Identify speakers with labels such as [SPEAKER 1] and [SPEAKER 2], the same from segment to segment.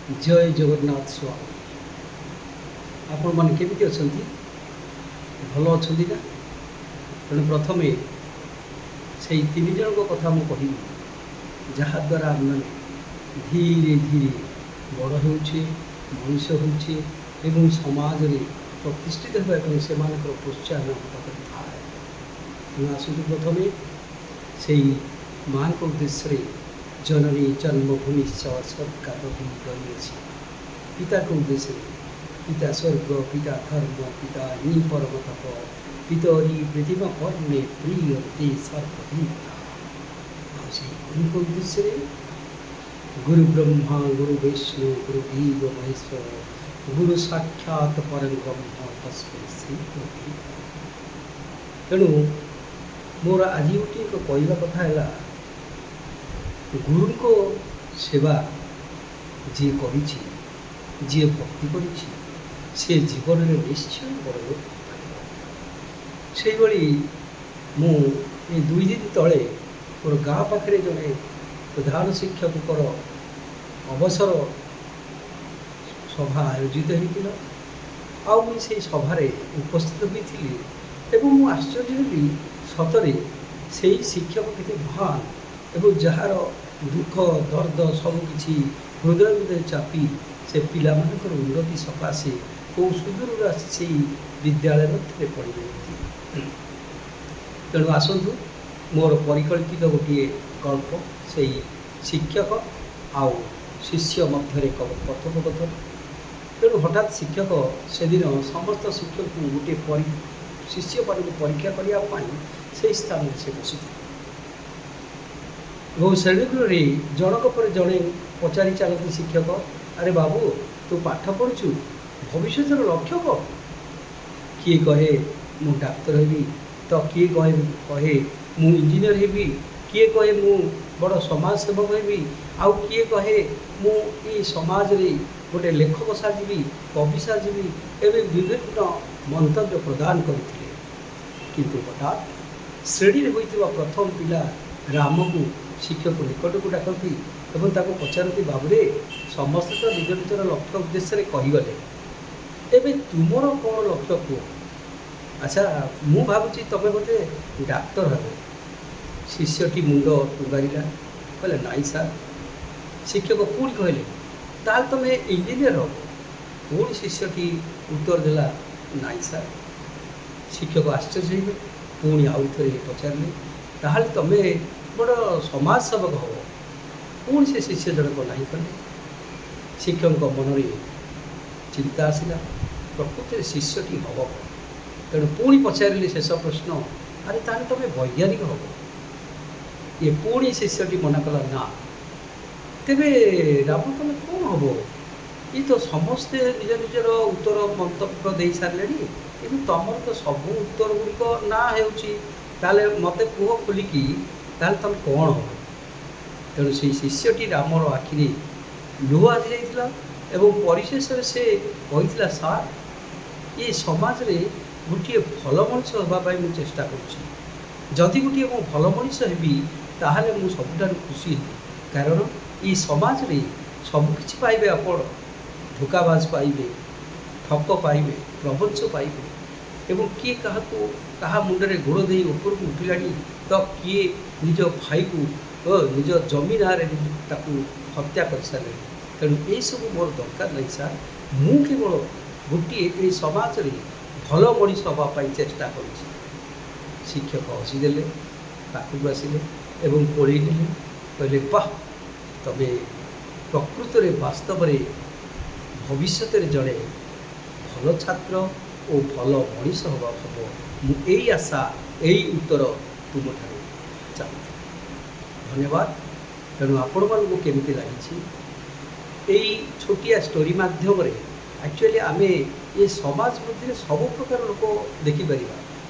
[SPEAKER 1] जय जगन्नाथ स्वामी आपण मैंने केमी अच्छा भल अच्छा ना तेणु प्रथम से तीन जन कथा मुझे कह जहाद्वारा आम मैंने धीरे धीरे बड़ हो मनुष्य हो समाज में प्रतिष्ठित होगा से प्रोत्साहन थाए आसतु प्रथम से माँ को उद्देश्य जननी जन्मभूमि स्वर्गादपि गरीयसी पिता को उद्देश्य पिता स्वर्ग पिता धर्म पिता ही परम तप पितरी प्रतिमा कर्णे प्रियते सर्वदेवता गुरु को उद्देश्य गुरु ब्रह्मा गुरु विष्णु गुरु देव महेश्वर गुरु साक्षात परम ब्रह्म तस्मै श्री गुरु। तेणु मोर आज गोटे कहवा कथा है गुरु को सेवा जी करी जी भक्ति करी जीवन में निश्चय बड़ से मु दुई दिन तले मोर गाँ पाखे जड़े प्रधान शिक्षक अवसर सभा आयोजित होता से सभार उपस्थित होती एवं आश्चर्य हली सतरे से शिक्षक के महान एवं जार दुख दर्द सबकि हृदय हृदय चापी से पिला उन्नति सकाशे कौ सुदूर से विद्यालय थे पढ़ी तेणु आसतु मोर परिकल्पित गोटे गल्प से शिक्षक आउ शिष्य मध्य कथोपकथन। तेणु हठात शिक्षक से दिन समस्त शिक्षक को गोटे शिष्य परीक्षा करने से स्थान से बसी और श्रेणीगृह जनक पर जड़े पचारि चलती शिक्षक अरे बाबू तू पाठ पढ़ु भविष्य लक्ष्य कौन किए कहे मु डाक्तर हेबी तो किए कहे मु इंजीनियर हेबी किए कहे मु बड़ समाज सेवक हेबी आउ किए कहे मु ये समाज रे गोटे लेखक साजिबी कवि साजिबी एवं विभिन्न मंतव्य प्रदान करते किंतु हठात श्रेणी में होता प्रथम पिला राम को शिक्षक निकट को डाकती और पचारती बाबूरे समस्त तो निज निजर लक्ष्य उद्देश्य कहीगले एवं तुमर कौन लक्ष्य कह अच्छा मु भावुची तमें बोधे डाक्तर हे शिष्यटी मुंड टुगारा कहले नाई सार शिक्षक पुणी कहले ताल तुम इंजीनियर हो पुणी शिष्यटी उत्तर देला नाई सार शिक्षक आश्चर्य हो पुणी आउ थे पचारे ताल तुम्हें बड़ समाज सेवक हो पुणी से शिष्य जनक नहीं कले शिक्षक मन में चिंता आसला प्रकृति शिष्यटी हम तेणु पुणी पचारे शेष प्रश्न अरे ताले तुम वैज्ञानिक हम ये पुणी शिष्यटी मना कला ना तेरे राम तुम कौन हम ये तो समस्ते निज निजर उत्तर मंतव्य दे सारे कि तुम तो सब उत्तर गुड़िक ना हो मत कह खोलिकी तुम कौन हो तेणु से शिष्यटी रामर आखिरी लुह आदि जाइला एवं परिशेष से कही सार ये समाज रे गोटे भल मनीष होगापी मुझे चेष्टा करुँची गोटे मु भल मनीष हेबी ताहले मु सबुठार खुशी हेबी कारण ये समाज रे सबकि पाइबे आपण धोकाबाज पाइबे ठक पाइबे प्रबंश पाइबे एवं किए क्या मुंडे गोड़ दे ऊपर को उठिला तो किए निज भाई को निज जमीन हत्या कर सारे तेणु ये सब मोर दरकार नहीं सार मु केवल गोटे समाज रे भल मनीष हाँपाई चेष्टा कर शिक्षक हसीदे पाखक आसिले एवं कोड़े कहले वाह तबे प्रकृत में वास्तव में भविष्य जड़े भल छात्र और भल मनीष हवा हम यही आशा यही उत्तर तुम ठार चाहूँ धन्यवाद। तेणु आपण मानक केमती लगी यही छोटिया स्टोरी मध्यम एक्चुअली आम ये समाज मध्य सब प्रकार लोक देखिपर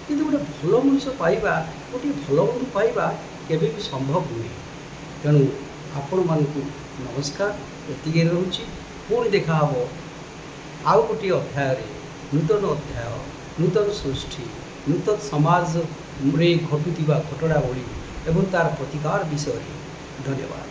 [SPEAKER 1] कि गोटे भल मनीष पाइबा गोटे भल बंधु पाइबा केवे भी संभव नुहे। तेणु आपण मानक नमस्कार एति रोचे पुणी देखा आउ गोटे अध्याय नूतन अध्याय नूतन सृष्टि नूतन समाज रे घटुवा घटनावली एवं तार प्रतिकार विषय। धन्यवाद।